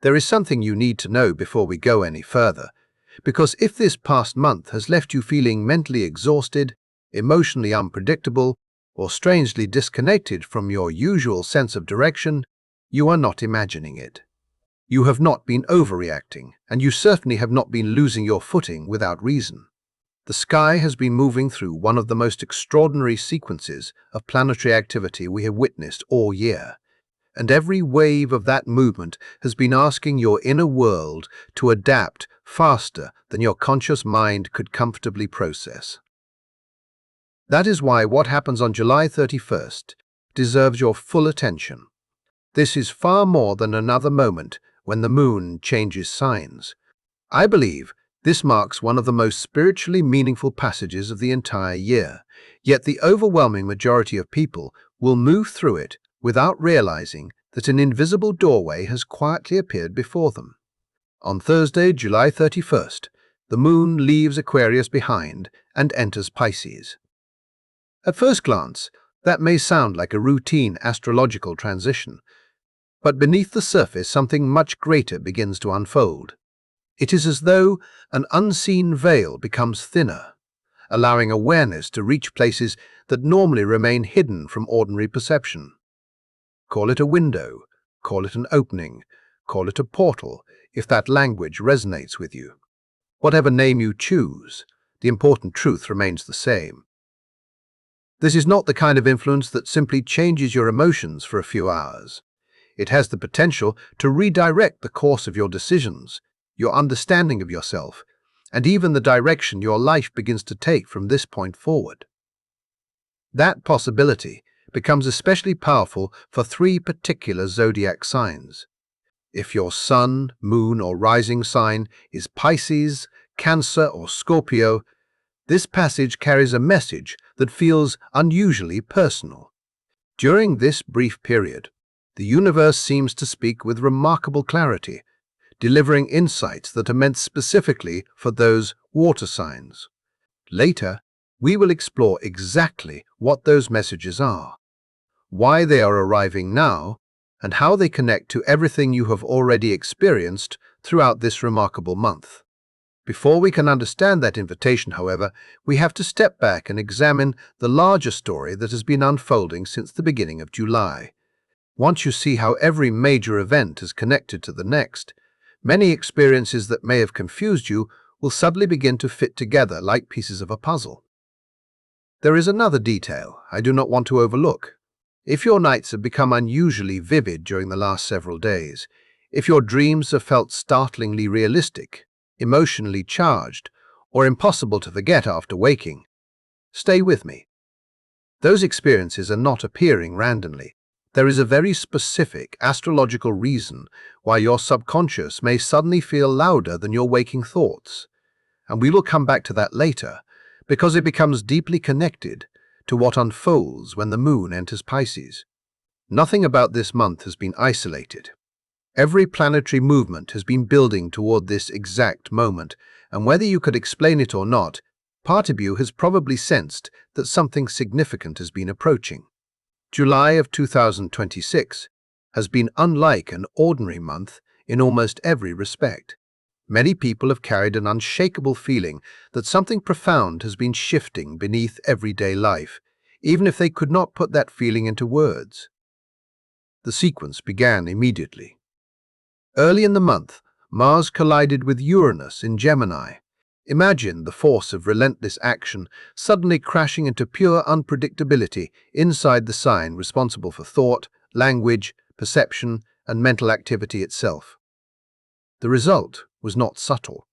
There is something you need to know before we go any further, because if this past month has left you feeling mentally exhausted, emotionally unpredictable, or strangely disconnected from your usual sense of direction, you are not imagining it. You have not been overreacting, and you certainly have not been losing your footing without reason. The sky has been moving through one of the most extraordinary sequences of planetary activity we have witnessed all year, and every wave of that movement has been asking your inner world to adapt faster than your conscious mind could comfortably process. That is why what happens on July 31st deserves your full attention. This is far more than another moment when the moon changes signs. I believe this marks one of the most spiritually meaningful passages of the entire year, yet the overwhelming majority of people will move through it without realizing that an invisible doorway has quietly appeared before them. On Thursday, July 31st, the moon leaves Aquarius behind and enters Pisces. At first glance, that may sound like a routine astrological transition, but beneath the surface something much greater begins to unfold. It is as though an unseen veil becomes thinner, allowing awareness to reach places that normally remain hidden from ordinary perception. Call it a window, call it an opening, call it a portal, if that language resonates with you. Whatever name you choose, the important truth remains the same. This is not the kind of influence that simply changes your emotions for a few hours. It has the potential to redirect the course of your decisions, your understanding of yourself, and even the direction your life begins to take from this point forward. That possibility becomes especially powerful for three particular zodiac signs. If your sun, moon, or rising sign is Pisces, Cancer, or Scorpio, this passage carries a message that feels unusually personal. During this brief period, the universe seems to speak with remarkable clarity, delivering insights that are meant specifically for those water signs. Later, we will explore exactly what those messages are, why they are arriving now, and how they connect to everything you have already experienced throughout this remarkable month. Before we can understand that invitation, however, we have to step back and examine the larger story that has been unfolding since the beginning of July. Once you see how every major event is connected to the next, many experiences that may have confused you will suddenly begin to fit together like pieces of a puzzle. There is another detail I do not want to overlook. If your nights have become unusually vivid during the last several days, if your dreams have felt startlingly realistic, emotionally charged, or impossible to forget after waking, stay with me. Those experiences are not appearing randomly. There is a very specific astrological reason why your subconscious may suddenly feel louder than your waking thoughts, and we will come back to that later because it becomes deeply connected to what unfolds when the moon enters Pisces. Nothing about this month has been isolated. Every planetary movement has been building toward this exact moment, and whether you could explain it or not, part of you has probably sensed that something significant has been approaching. July of 2026 has been unlike an ordinary month in almost every respect. Many people have carried an unshakable feeling that something profound has been shifting beneath everyday life, even if they could not put that feeling into words. The sequence began immediately. Early in the month, Mars collided with Uranus in Gemini. Imagine the force of relentless action suddenly crashing into pure unpredictability inside the sign responsible for thought, language, perception, and mental activity itself. The result was not subtle.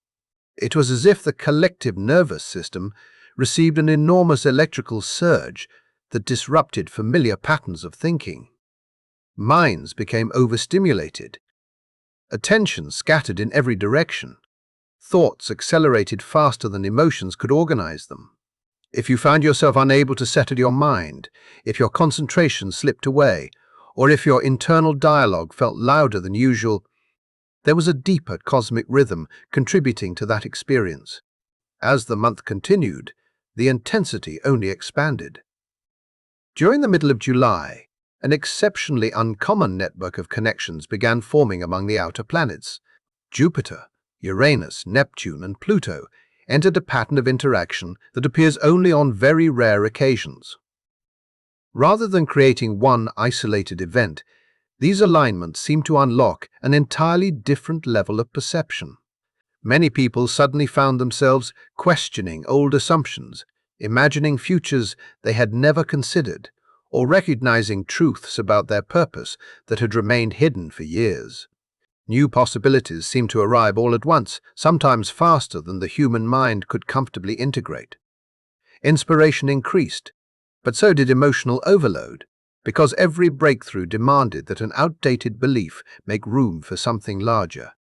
It was as if the collective nervous system received an enormous electrical surge that disrupted familiar patterns of thinking. Minds became overstimulated. Attention scattered in every direction. Thoughts accelerated faster than emotions could organize them. If you found yourself unable to settle your mind, if your concentration slipped away, or if your internal dialogue felt louder than usual, there was a deeper cosmic rhythm contributing to that experience. As the month continued, the intensity only expanded. During the middle of July, An exceptionally uncommon network of connections began forming among the outer planets. Jupiter, Uranus, Neptune, and Pluto entered a pattern of interaction that appears only on very rare occasions. Rather than creating one isolated event, these alignments seem to unlock an entirely different level of perception. Many people suddenly found themselves questioning old assumptions, imagining futures they had never considered, or recognizing truths about their purpose that had remained hidden for years. New possibilities seemed to arrive all at once, sometimes faster than the human mind could comfortably integrate. Inspiration increased, but so did emotional overload, because every breakthrough demanded that an outdated belief make room for something larger.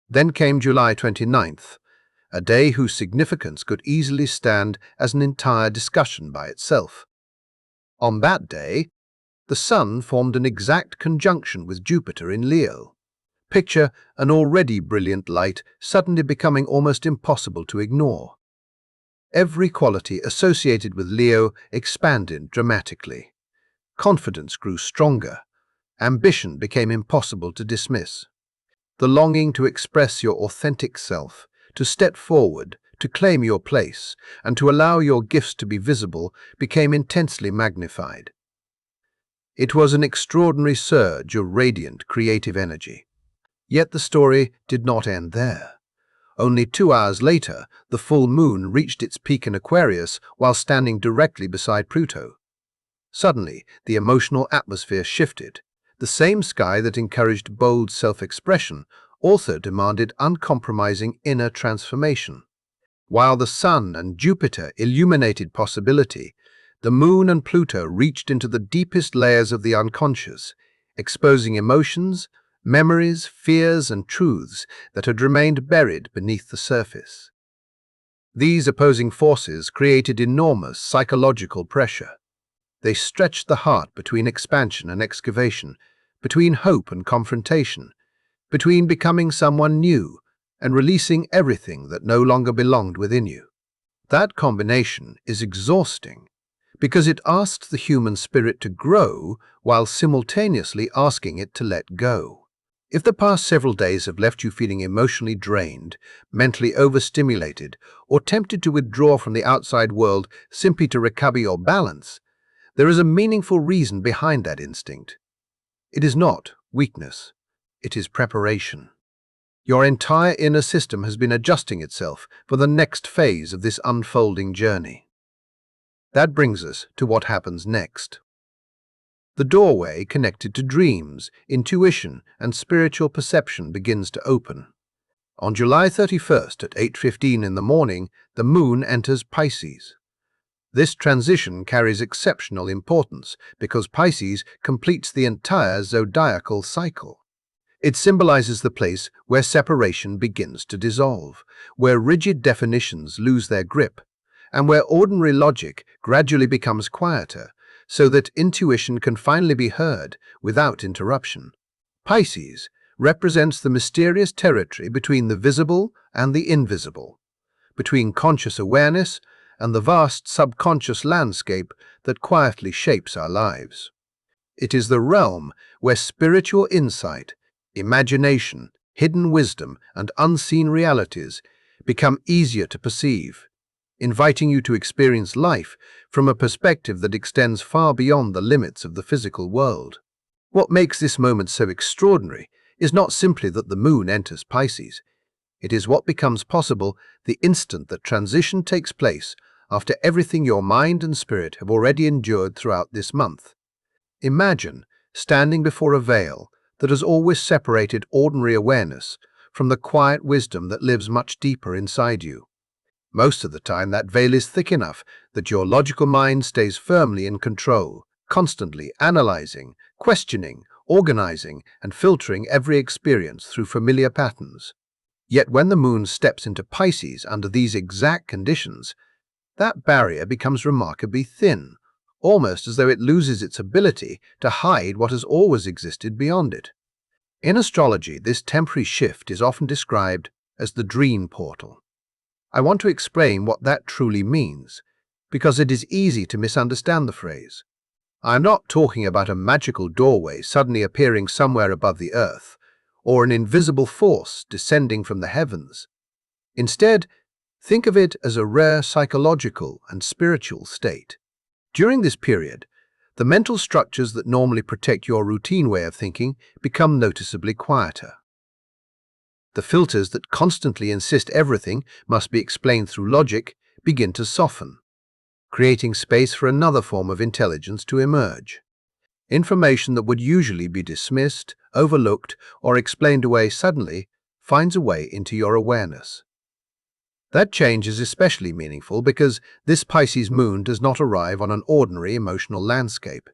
Then came July 29th, a day whose significance could easily stand as an entire discussion by itself. On that day, the Sun formed an exact conjunction with Jupiter in Leo. Picture an already brilliant light suddenly becoming almost impossible to ignore. Every quality associated with Leo expanded dramatically. Confidence grew stronger. Ambition became impossible to dismiss. The longing to express your authentic self, to step forward, to claim your place, and to allow your gifts to be visible became intensely magnified. It was an extraordinary surge of radiant creative energy. Yet the story did not end there. Only 2 hours later, the full moon reached its peak in Aquarius while standing directly beside Pluto. Suddenly, the emotional atmosphere shifted. The same sky that encouraged bold self-expression also demanded uncompromising inner transformation. While the Sun and Jupiter illuminated possibility, the Moon and Pluto reached into the deepest layers of the unconscious, exposing emotions, memories, fears, and truths that had remained buried beneath the surface. These opposing forces created enormous psychological pressure. They stretched the heart between expansion and excavation, between hope and confrontation, between becoming someone new and releasing everything that no longer belonged within you. That combination is exhausting because it asks the human spirit to grow while simultaneously asking it to let go. If the past several days have left you feeling emotionally drained, mentally overstimulated, or tempted to withdraw from the outside world simply to recover your balance, there is a meaningful reason behind that instinct. It is not weakness. It is preparation. Your entire inner system has been adjusting itself for the next phase of this unfolding journey. That brings us to what happens next. The doorway connected to dreams, intuition, and spiritual perception begins to open. On July 31st at 8:15 in the morning, the moon enters Pisces. This transition carries exceptional importance because Pisces completes the entire zodiacal cycle. It symbolizes the place where separation begins to dissolve, where rigid definitions lose their grip, and where ordinary logic gradually becomes quieter, so that intuition can finally be heard without interruption. Pisces represents the mysterious territory between the visible and the invisible, between conscious awareness and the vast subconscious landscape that quietly shapes our lives. It is the realm where spiritual insight, imagination, hidden wisdom, and unseen realities become easier to perceive, inviting you to experience life from a perspective that extends far beyond the limits of the physical world. What makes this moment so extraordinary is not simply that the moon enters Pisces. It is what becomes possible the instant that transition takes place after everything your mind and spirit have already endured throughout this month. Imagine standing before a veil that has always separated ordinary awareness from the quiet wisdom that lives much deeper inside you. Most of the time, that veil is thick enough that your logical mind stays firmly in control, constantly analyzing, questioning, organizing, and filtering every experience through familiar patterns. Yet when the moon steps into Pisces under these exact conditions, that barrier becomes remarkably thin, almost as though it loses its ability to hide what has always existed beyond it. In astrology, this temporary shift is often described as the dream portal. I want to explain what that truly means, because it is easy to misunderstand the phrase. I'm not talking about a magical doorway suddenly appearing somewhere above the earth, or an invisible force descending from the heavens. Instead, think of it as a rare psychological and spiritual state. During this period, the mental structures that normally protect your routine way of thinking become noticeably quieter. The filters that constantly insist everything must be explained through logic begin to soften, creating space for another form of intelligence to emerge. Information that would usually be dismissed, overlooked, or explained away suddenly finds a way into your awareness. That change is especially meaningful because this Pisces moon does not arrive on an ordinary emotional landscape.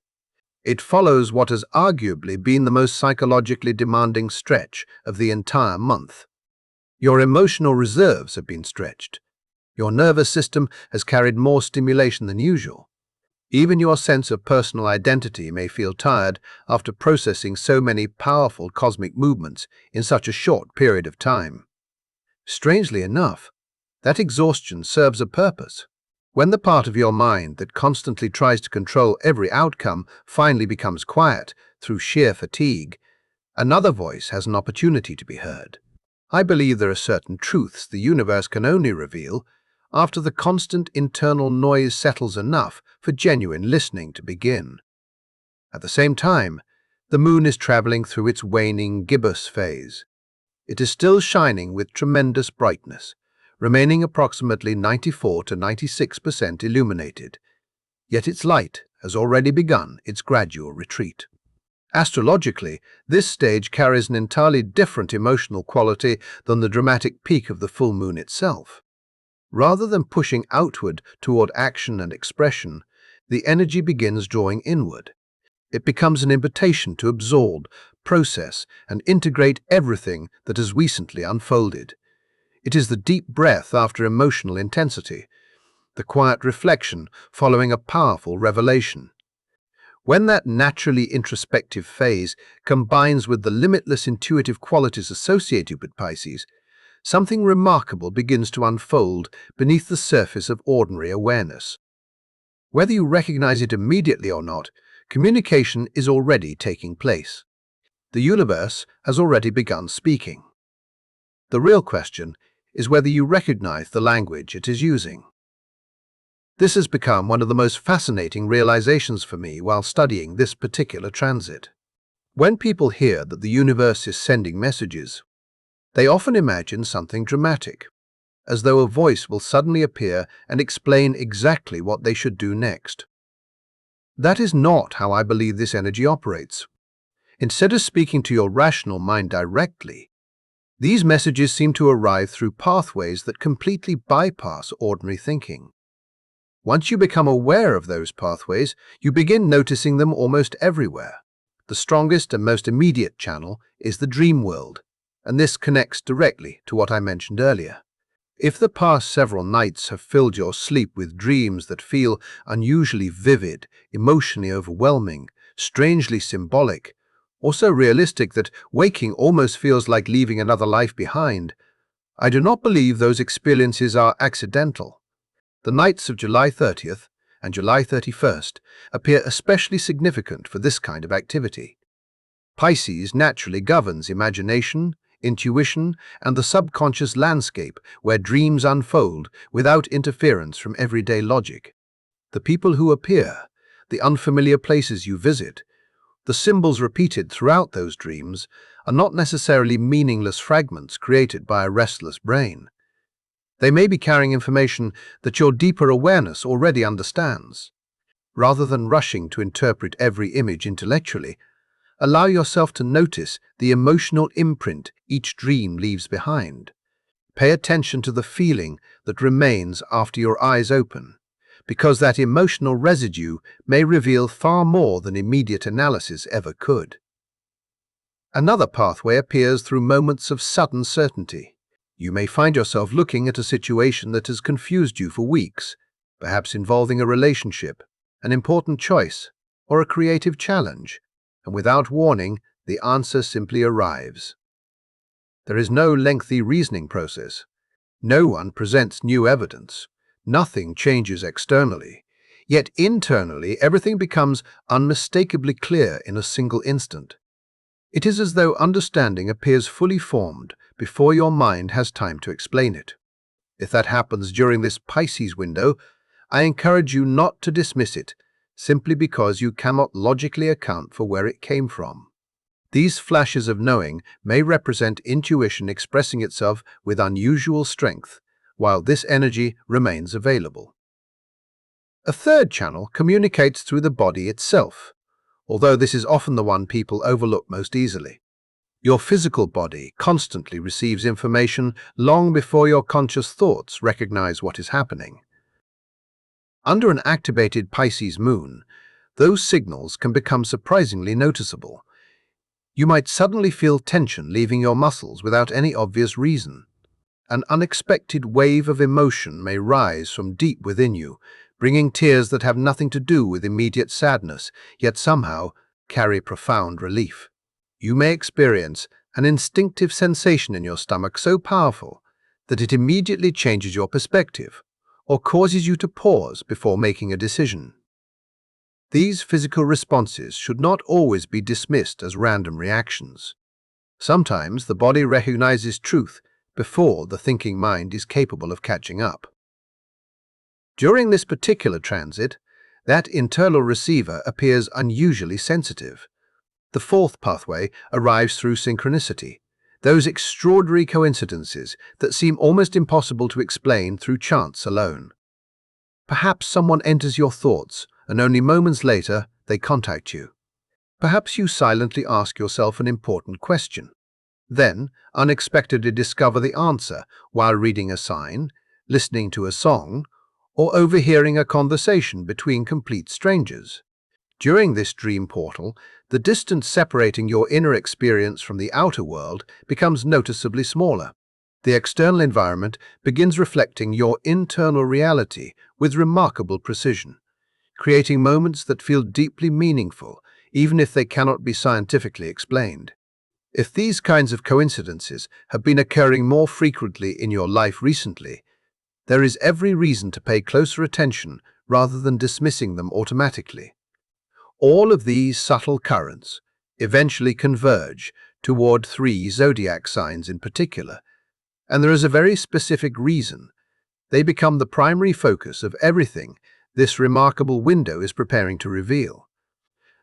It follows what has arguably been the most psychologically demanding stretch of the entire month. Your emotional reserves have been stretched. Your nervous system has carried more stimulation than usual. Even your sense of personal identity may feel tired after processing so many powerful cosmic movements in such a short period of time. Strangely enough, that exhaustion serves a purpose. When the part of your mind that constantly tries to control every outcome finally becomes quiet through sheer fatigue, another voice has an opportunity to be heard. I believe there are certain truths the universe can only reveal after the constant internal noise settles enough for genuine listening to begin. At the same time, the moon is traveling through its waning gibbous phase. It is still shining with tremendous brightness, remaining approximately 94 to 96% illuminated, yet its light has already begun its gradual retreat. Astrologically, this stage carries an entirely different emotional quality than the dramatic peak of the full moon itself. Rather than pushing outward toward action and expression, the energy begins drawing inward. It becomes an invitation to absorb, process, and integrate everything that has recently unfolded. It is the deep breath after emotional intensity, the quiet reflection following a powerful revelation. When that naturally introspective phase combines with the limitless intuitive qualities associated with Pisces, something remarkable begins to unfold beneath the surface of ordinary awareness. Whether you recognize it immediately or not, communication is already taking place. The universe has already begun speaking. The real question is whether you recognize the language it is using. This has become one of the most fascinating realizations for me while studying this particular transit. When people hear that the universe is sending messages, they often imagine something dramatic, as though a voice will suddenly appear and explain exactly what they should do next. That is not how I believe this energy operates. Instead of speaking to your rational mind directly, these messages seem to arrive through pathways that completely bypass ordinary thinking. Once you become aware of those pathways, you begin noticing them almost everywhere. The strongest and most immediate channel is the dream world, and this connects directly to what I mentioned earlier. If the past several nights have filled your sleep with dreams that feel unusually vivid, emotionally overwhelming, strangely symbolic, or so realistic that waking almost feels like leaving another life behind, I do not believe those experiences are accidental. The nights of July 30th and July 31st appear especially significant for this kind of activity. Pisces naturally governs imagination, intuition, and the subconscious landscape where dreams unfold without interference from everyday logic. The people who appear, the unfamiliar places you visit, the symbols repeated throughout those dreams are not necessarily meaningless fragments created by a restless brain. They may be carrying information that your deeper awareness already understands. Rather than rushing to interpret every image intellectually, allow yourself to notice the emotional imprint each dream leaves behind. Pay attention to the feeling that remains after your eyes open, because that emotional residue may reveal far more than immediate analysis ever could. Another pathway appears through moments of sudden certainty. You may find yourself looking at a situation that has confused you for weeks, perhaps involving a relationship, an important choice, or a creative challenge, and without warning, the answer simply arrives. There is no lengthy reasoning process. No one presents new evidence. Nothing changes externally. Yet internally, everything becomes unmistakably clear in a single instant. It is as though understanding appears fully formed before your mind has time to explain it. If that happens during this Pisces window, I encourage you not to dismiss it, simply because you cannot logically account for where it came from. These flashes of knowing may represent intuition expressing itself with unusual strength, while this energy remains available. A third channel communicates through the body itself, although this is often the one people overlook most easily. Your physical body constantly receives information long before your conscious thoughts recognize what is happening. Under an activated Pisces moon, those signals can become surprisingly noticeable. You might suddenly feel tension leaving your muscles without any obvious reason. An unexpected wave of emotion may rise from deep within you, bringing tears that have nothing to do with immediate sadness, yet somehow carry profound relief. You may experience an instinctive sensation in your stomach so powerful that it immediately changes your perspective or causes you to pause before making a decision. These physical responses should not always be dismissed as random reactions. Sometimes the body recognizes truth before the thinking mind is capable of catching up. During this particular transit, that internal receiver appears unusually sensitive. The fourth pathway arrives through synchronicity, those extraordinary coincidences that seem almost impossible to explain through chance alone. Perhaps someone enters your thoughts, and only moments later they contact you. Perhaps you silently ask yourself an important question, then unexpectedly discover the answer while reading a sign, listening to a song, or overhearing a conversation between complete strangers. During this dream portal, the distance separating your inner experience from the outer world becomes noticeably smaller. The external environment begins reflecting your internal reality with remarkable precision, creating moments that feel deeply meaningful, even if they cannot be scientifically explained. If these kinds of coincidences have been occurring more frequently in your life recently, there is every reason to pay closer attention rather than dismissing them automatically. All of these subtle currents eventually converge toward 3 zodiac signs in particular, and there is a very specific reason. They become the primary focus of everything this remarkable window is preparing to reveal.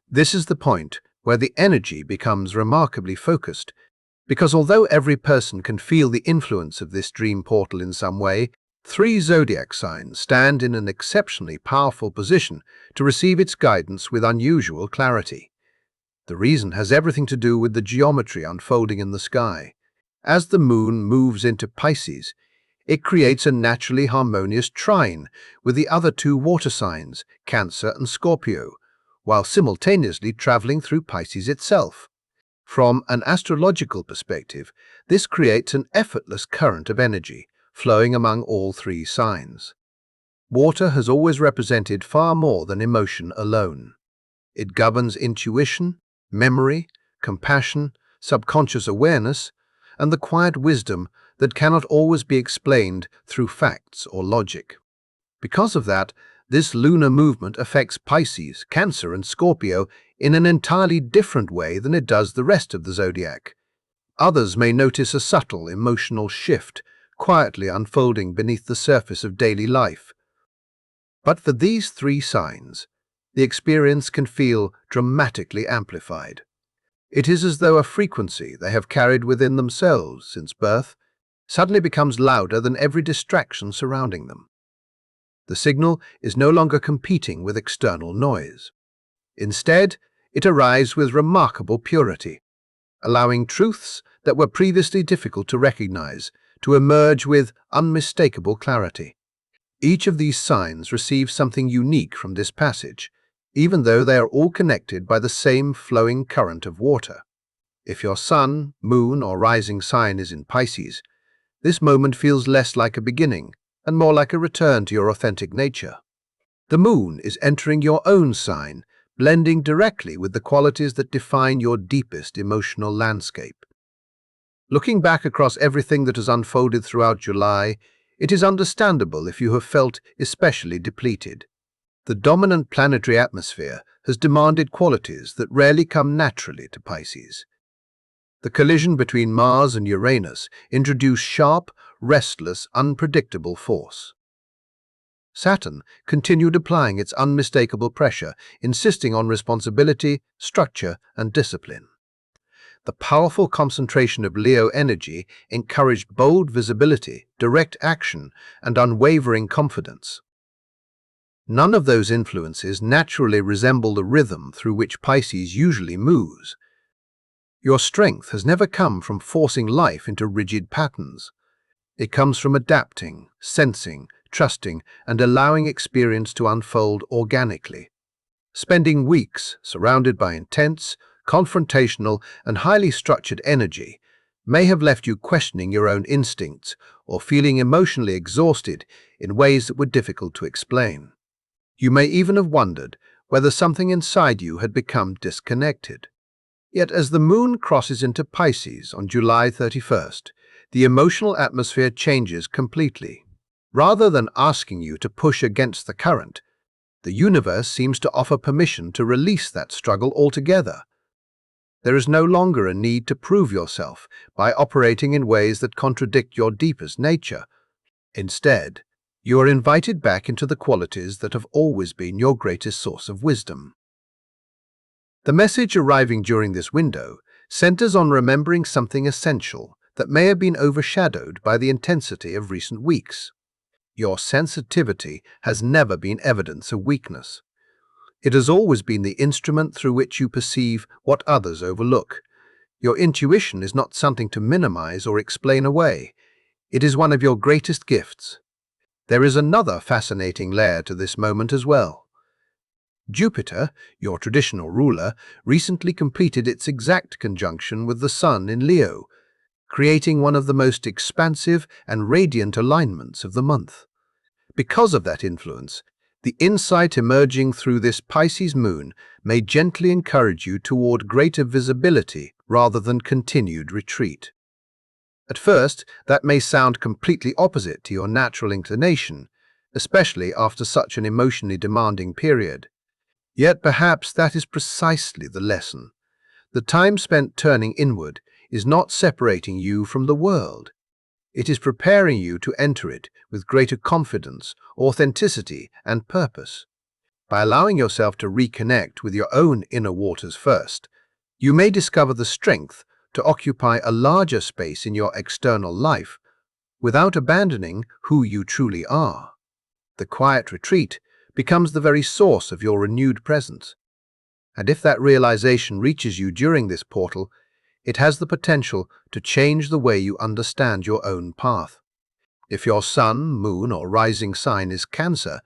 This is the point where the energy becomes remarkably focused, because although every person can feel the influence of this dream portal in some way, 3 zodiac signs stand in an exceptionally powerful position to receive its guidance with unusual clarity. The reason has everything to do with the geometry unfolding in the sky. As the moon moves into Pisces, it creates a naturally harmonious trine with the other 2 water signs, Cancer and Scorpio, while simultaneously traveling through Pisces itself. From an astrological perspective, this creates an effortless current of energy flowing among all 3 signs. Water has always represented far more than emotion alone. It governs intuition, memory, compassion, subconscious awareness, and the quiet wisdom that cannot always be explained through facts or logic. Because of that, this lunar movement affects Pisces, Cancer, and Scorpio in an entirely different way than it does the rest of the zodiac. Others may notice a subtle emotional shift quietly unfolding beneath the surface of daily life. But for these 3 signs, the experience can feel dramatically amplified. It is as though a frequency they have carried within themselves since birth suddenly becomes louder than every distraction surrounding them. The signal is no longer competing with external noise. Instead, it arrives with remarkable purity, allowing truths that were previously difficult to recognize to emerge with unmistakable clarity. Each of these signs receives something unique from this passage, even though they are all connected by the same flowing current of water. If your sun, moon, or rising sign is in Pisces, this moment feels less like a beginning and more like a return to your authentic nature. The moon is entering your own sign, blending directly with the qualities that define your deepest emotional landscape. Looking back across everything that has unfolded throughout July, it is understandable if you have felt especially depleted. The dominant planetary atmosphere has demanded qualities that rarely come naturally to Pisces. The collision between Mars and Uranus introduced sharp, restless, unpredictable force. Saturn continued applying its unmistakable pressure, insisting on responsibility, structure, and discipline. The powerful concentration of Leo energy encouraged bold visibility, direct action, and unwavering confidence. None of those influences naturally resemble the rhythm through which Pisces usually moves. Your strength has never come from forcing life into rigid patterns. It comes from adapting, sensing, trusting, and allowing experience to unfold organically. Spending weeks surrounded by intense, confrontational, and highly structured energy may have left you questioning your own instincts or feeling emotionally exhausted in ways that were difficult to explain. You may even have wondered whether something inside you had become disconnected. Yet as the moon crosses into Pisces on July 31st, the emotional atmosphere changes completely. Rather than asking you to push against the current, the universe seems to offer permission to release that struggle altogether. There is no longer a need to prove yourself by operating in ways that contradict your deepest nature. Instead, you are invited back into the qualities that have always been your greatest source of wisdom. The message arriving during this window centers on remembering something essential that may have been overshadowed by the intensity of recent weeks. Your sensitivity has never been evidence of weakness. It has always been the instrument through which you perceive what others overlook. Your intuition is not something to minimize or explain away. It is one of your greatest gifts. There is another fascinating layer to this moment as well. Jupiter, your traditional ruler, recently completed its exact conjunction with the Sun in Leo, creating one of the most expansive and radiant alignments of the month. Because of that influence, the insight emerging through this Pisces moon may gently encourage you toward greater visibility rather than continued retreat. At first, that may sound completely opposite to your natural inclination, especially after such an emotionally demanding period. Yet perhaps that is precisely the lesson. The time spent turning inward is not separating you from the world. It is preparing you to enter it with greater confidence, authenticity, and purpose. By allowing yourself to reconnect with your own inner waters first, you may discover the strength to occupy a larger space in your external life without abandoning who you truly are. The quiet retreat becomes the very source of your renewed presence. And if that realization reaches you during this portal, it has the potential to change the way you understand your own path. If your sun, moon, or rising sign is Cancer,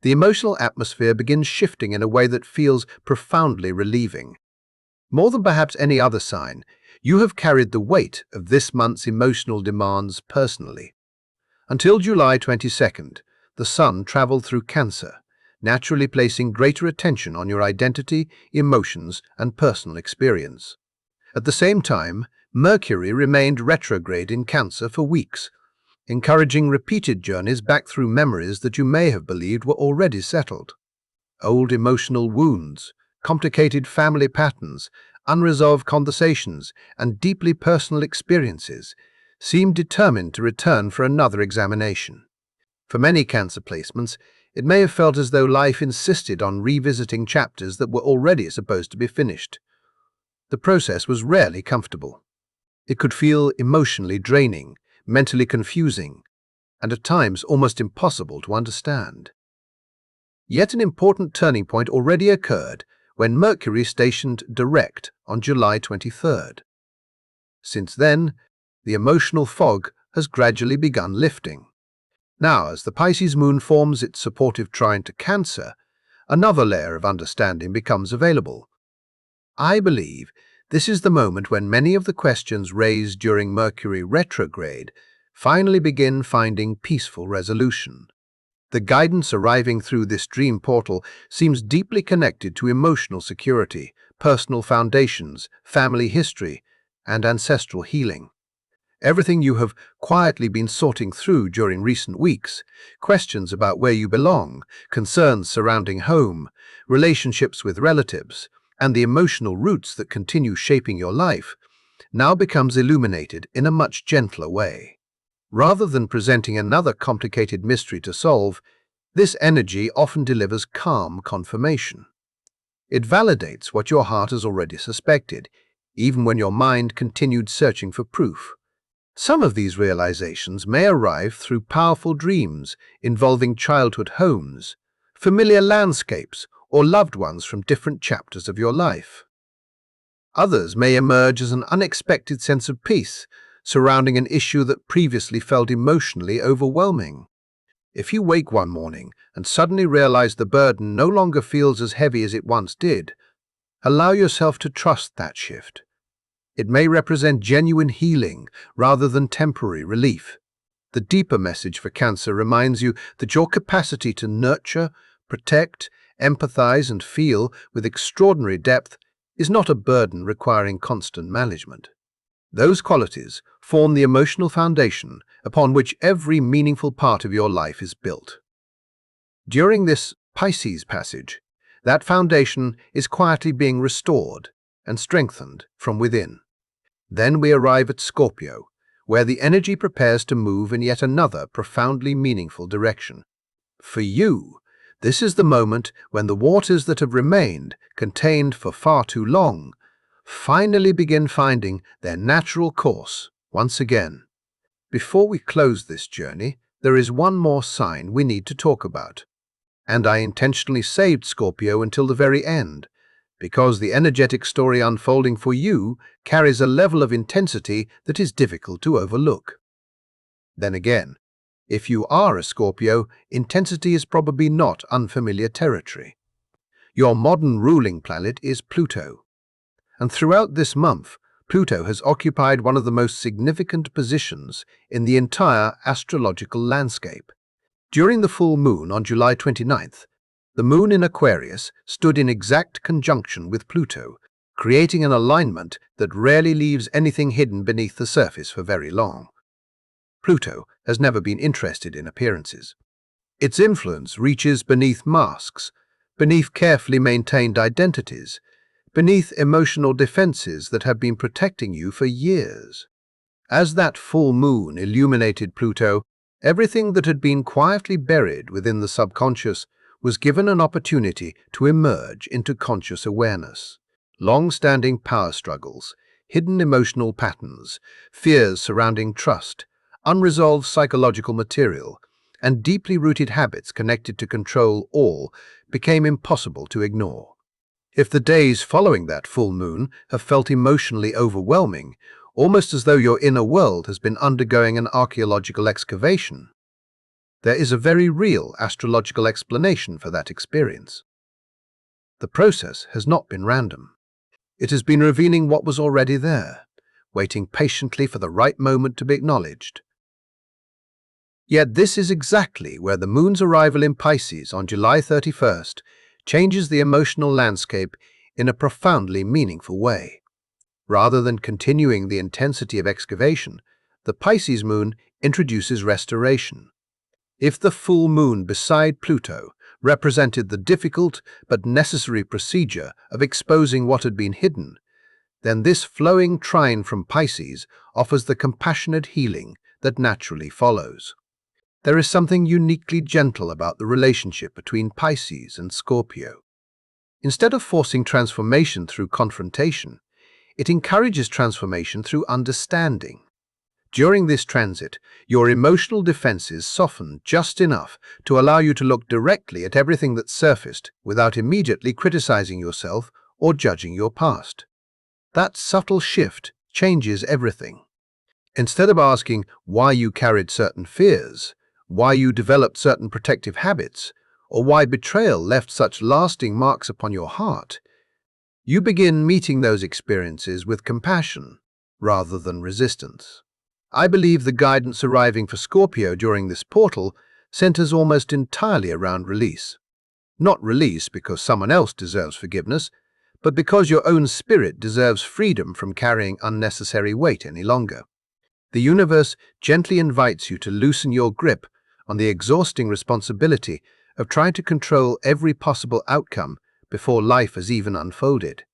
the emotional atmosphere begins shifting in a way that feels profoundly relieving. More than perhaps any other sign, you have carried the weight of this month's emotional demands personally. Until July 22nd, the Sun traveled through Cancer, naturally placing greater attention on your identity, emotions, and personal experience. At the same time, Mercury remained retrograde in Cancer for weeks, encouraging repeated journeys back through memories that you may have believed were already settled. Old emotional wounds, complicated family patterns, unresolved conversations, and deeply personal experiences seemed determined to return for another examination. For many Cancer placements, it may have felt as though life insisted on revisiting chapters that were already supposed to be finished. The process was rarely comfortable. It could feel emotionally draining, mentally confusing, and at times almost impossible to understand. Yet an important turning point already occurred when Mercury stationed direct on July 23rd. Since then, the emotional fog has gradually begun lifting. Now, as the Pisces moon forms its supportive trine to Cancer, another layer of understanding becomes available. I believe this is the moment when many of the questions raised during Mercury retrograde finally begin finding peaceful resolution. The guidance arriving through this dream portal seems deeply connected to emotional security, personal foundations, family history, and ancestral healing. Everything you have quietly been sorting through during recent weeks, questions about where you belong, concerns surrounding home, relationships with relatives, and the emotional roots that continue shaping your life, now becomes illuminated in a much gentler way. Rather than presenting another complicated mystery to solve, this energy often delivers calm confirmation. It validates what your heart has already suspected, even when your mind continued searching for proof. Some of these realizations may arrive through powerful dreams involving childhood homes, familiar landscapes, or loved ones from different chapters of your life. Others may emerge as an unexpected sense of peace surrounding an issue that previously felt emotionally overwhelming. If you wake one morning and suddenly realize the burden no longer feels as heavy as it once did, allow yourself to trust that shift. It may represent genuine healing rather than temporary relief. The deeper message for Cancer reminds you that your capacity to nurture, protect, empathize, and feel with extraordinary depth is not a burden requiring constant management. Those qualities form the emotional foundation upon which every meaningful part of your life is built. During this Pisces passage, that foundation is quietly being restored and strengthened from within. Then we arrive at Scorpio, where the energy prepares to move in yet another profoundly meaningful direction. For you, this is the moment when the waters that have remained contained for far too long finally begin finding their natural course once again. Before we close this journey, there is one more sign we need to talk about. And I intentionally saved Scorpio until the very end, because the energetic story unfolding for you carries a level of intensity that is difficult to overlook. Then again, if you are a Scorpio, intensity is probably not unfamiliar territory. Your modern ruling planet is Pluto, and throughout this month, Pluto has occupied one of the most significant positions in the entire astrological landscape. During the full moon on July 29th, the moon in Aquarius stood in exact conjunction with Pluto, creating an alignment that rarely leaves anything hidden beneath the surface for very long. Pluto has never been interested in appearances. Its influence reaches beneath masks, beneath carefully maintained identities, beneath emotional defenses that have been protecting you for years. As that full moon illuminated Pluto, everything that had been quietly buried within the subconscious was given an opportunity to emerge into conscious awareness. Long-standing power struggles, hidden emotional patterns, fears surrounding trust, unresolved psychological material, and deeply rooted habits connected to control all became impossible to ignore. If the days following that full moon have felt emotionally overwhelming, almost as though your inner world has been undergoing an archaeological excavation, there is a very real astrological explanation for that experience. The process has not been random. It has been revealing what was already there, waiting patiently for the right moment to be acknowledged. Yet this is exactly where the moon's arrival in Pisces on July 31st changes the emotional landscape in a profoundly meaningful way. Rather than continuing the intensity of excavation, the Pisces moon introduces restoration. If the full moon beside Pluto represented the difficult but necessary procedure of exposing what had been hidden, then this flowing trine from Pisces offers the compassionate healing that naturally follows. There is something uniquely gentle about the relationship between Pisces and Scorpio. Instead of forcing transformation through confrontation, it encourages transformation through understanding. During this transit, your emotional defenses soften just enough to allow you to look directly at everything that surfaced without immediately criticizing yourself or judging your past. That subtle shift changes everything. Instead of asking why you carried certain fears, why you developed certain protective habits, or why betrayal left such lasting marks upon your heart, you begin meeting those experiences with compassion rather than resistance. I believe the guidance arriving for Scorpio during this portal centers almost entirely around release. Not release because someone else deserves forgiveness, but because your own spirit deserves freedom from carrying unnecessary weight any longer. The universe gently invites you to loosen your grip on the exhausting responsibility of trying to control every possible outcome before life has even unfolded.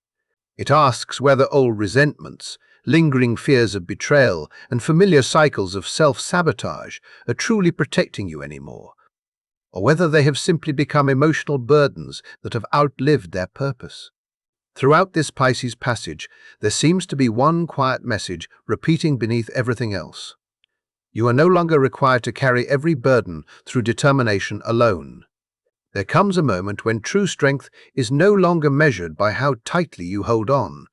It asks whether old resentments, lingering fears of betrayal, and familiar cycles of self-sabotage are truly protecting you anymore, or whether they have simply become emotional burdens that have outlived their purpose. Throughout this Pisces passage, there seems to be one quiet message repeating beneath everything else. You are no longer required to carry every burden through determination alone. There comes a moment when true strength is no longer measured by how tightly you hold on,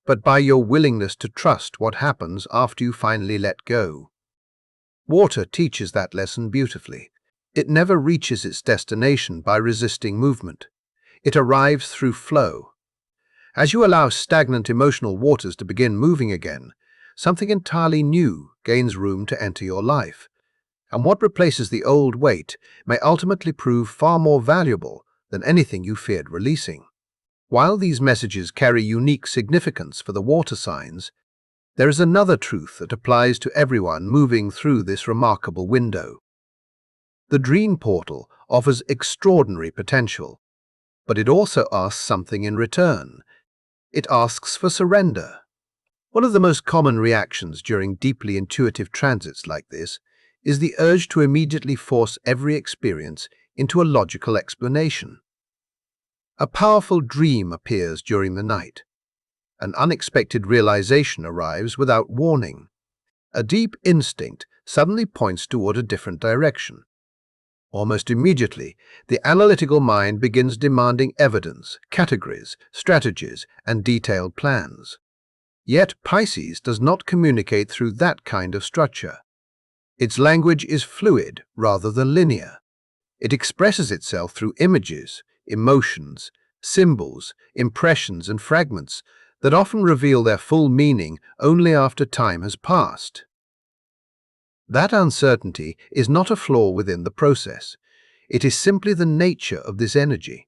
but by your willingness to trust what happens after you finally let go. Water teaches that lesson beautifully. It never reaches its destination by resisting movement. It arrives through flow. As you allow stagnant emotional waters to begin moving again, something entirely new gains room to enter your life. And what replaces the old weight may ultimately prove far more valuable than anything you feared releasing. While these messages carry unique significance for the water signs, there is another truth that applies to everyone moving through this remarkable window. The dream portal offers extraordinary potential, but it also asks something in return. It asks for surrender. One of the most common reactions during deeply intuitive transits like this is the urge to immediately force every experience into a logical explanation. A powerful dream appears during the night. An unexpected realization arrives without warning. A deep instinct suddenly points toward a different direction. Almost immediately, the analytical mind begins demanding evidence, categories, strategies, and detailed plans. Yet Pisces does not communicate through that kind of structure. Its language is fluid rather than linear. It expresses itself through images, emotions, symbols, impressions, and fragments that often reveal their full meaning only after time has passed. That uncertainty is not a flaw within the process. It is simply the nature of this energy.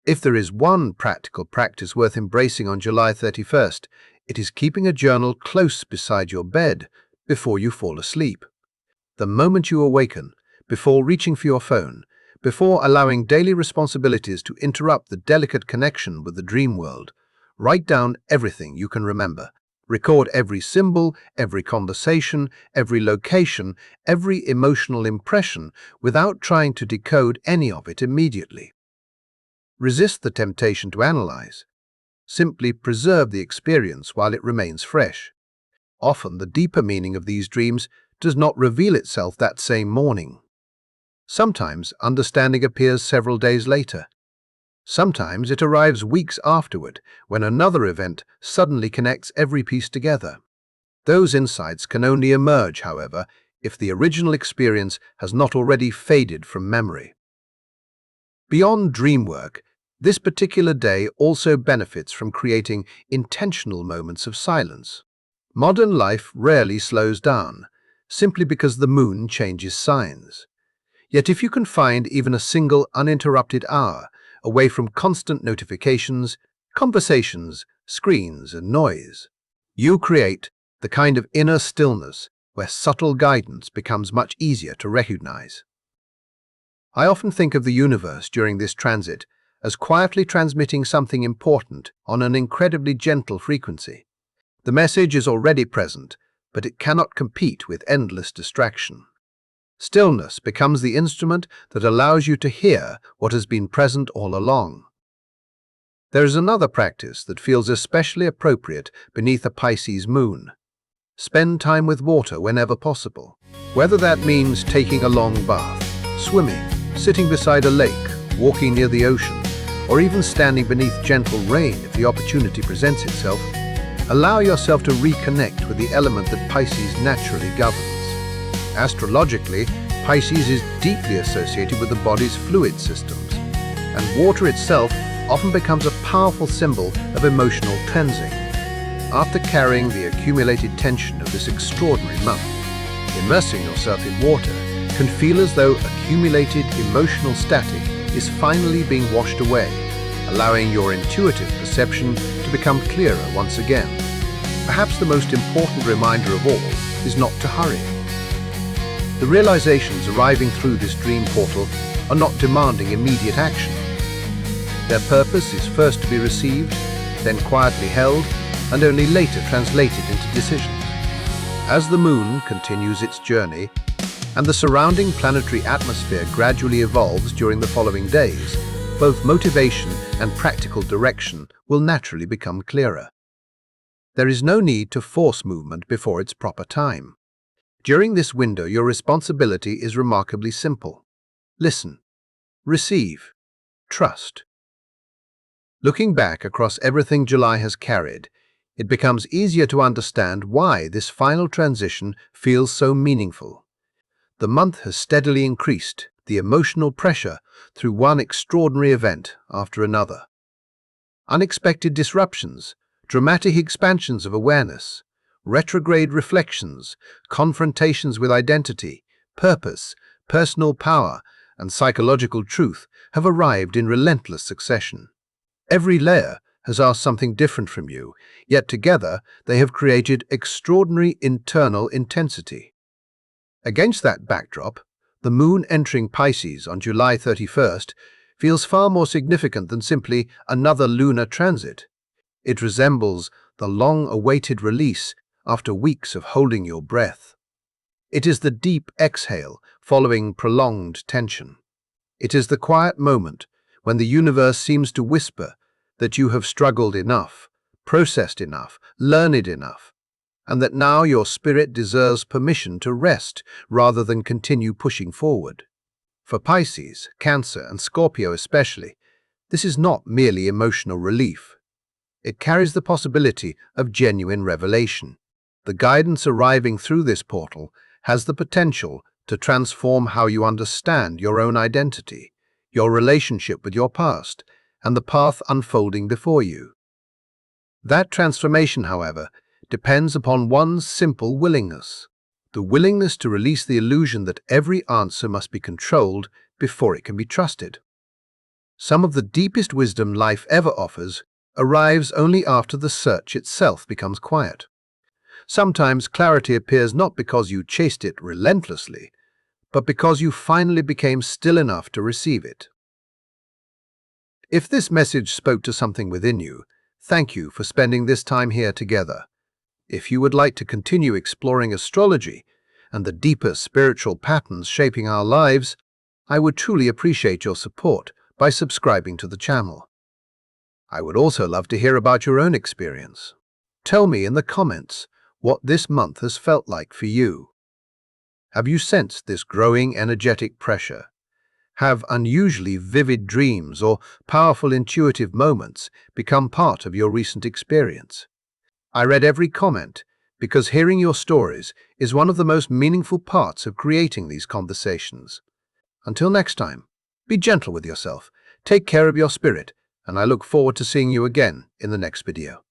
If there is one practical practice worth embracing on July 31st, it is keeping a journal close beside your bed before you fall asleep. The moment you awaken, before reaching for your phone, before allowing daily responsibilities to interrupt the delicate connection with the dream world, write down everything you can remember. Record every symbol, every conversation, every location, every emotional impression without trying to decode any of it immediately. Resist the temptation to analyze. Simply preserve the experience while it remains fresh. Often the deeper meaning of these dreams does not reveal itself that same morning. Sometimes understanding appears several days later. Sometimes it arrives weeks afterward, when another event suddenly connects every piece together. Those insights can only emerge, however, if the original experience has not already faded from memory. Beyond dream work, this particular day also benefits from creating intentional moments of silence. Modern life rarely slows down, simply because the moon changes signs. Yet if you can find even a single uninterrupted hour away from constant notifications, conversations, screens, and noise, you create the kind of inner stillness where subtle guidance becomes much easier to recognize. I often think of the universe during this transit as quietly transmitting something important on an incredibly gentle frequency. The message is already present, but it cannot compete with endless distraction. Stillness becomes the instrument that allows you to hear what has been present all along. There is another practice that feels especially appropriate beneath a Pisces moon. Spend time with water whenever possible. Whether that means taking a long bath, swimming, sitting beside a lake, walking near the ocean, or even standing beneath gentle rain if the opportunity presents itself, allow yourself to reconnect with the element that Pisces naturally governs. Astrologically, Pisces is deeply associated with the body's fluid systems, and water itself often becomes a powerful symbol of emotional cleansing. After carrying the accumulated tension of this extraordinary month, immersing yourself in water can feel as though accumulated emotional static is finally being washed away, allowing your intuitive perception to become clearer once again. Perhaps the most important reminder of all is not to hurry. The realizations arriving through this dream portal are not demanding immediate action. Their purpose is first to be received, then quietly held, and only later translated into decisions. As the moon continues its journey, and the surrounding planetary atmosphere gradually evolves during the following days, both motivation and practical direction will naturally become clearer. There is no need to force movement before its proper time. During this window, your responsibility is remarkably simple. Listen, receive, trust. Looking back across everything July has carried, it becomes easier to understand why this final transition feels so meaningful. The month has steadily increased the emotional pressure through one extraordinary event after another. Unexpected disruptions, dramatic expansions of awareness, retrograde reflections, confrontations with identity, purpose, personal power, and psychological truth have arrived in relentless succession. Every layer has asked something different from you, yet together they have created extraordinary internal intensity. Against that backdrop, the moon entering Pisces on July 31st feels far more significant than simply another lunar transit. It resembles the long-awaited release after weeks of holding your breath. It is the deep exhale following prolonged tension. It is the quiet moment when the universe seems to whisper that you have struggled enough, processed enough, learned enough, and that now your spirit deserves permission to rest rather than continue pushing forward. For Pisces, Cancer, and Scorpio especially, this is not merely emotional relief. It carries the possibility of genuine revelation. The guidance arriving through this portal has the potential to transform how you understand your own identity, your relationship with your past, and the path unfolding before you. That transformation, however, depends upon one's simple willingness. The willingness to release the illusion that every answer must be controlled before it can be trusted. Some of the deepest wisdom life ever offers arrives only after the search itself becomes quiet. Sometimes clarity appears not because you chased it relentlessly, but because you finally became still enough to receive it. If this message spoke to something within you, thank you for spending this time here together. If you would like to continue exploring astrology and the deeper spiritual patterns shaping our lives, I would truly appreciate your support by subscribing to the channel. I would also love to hear about your own experience. Tell me in the comments what this month has felt like for you. Have you sensed this growing energetic pressure? Have unusually vivid dreams or powerful intuitive moments become part of your recent experience? I read every comment because hearing your stories is one of the most meaningful parts of creating these conversations. Until next time, be gentle with yourself, take care of your spirit, and I look forward to seeing you again in the next video.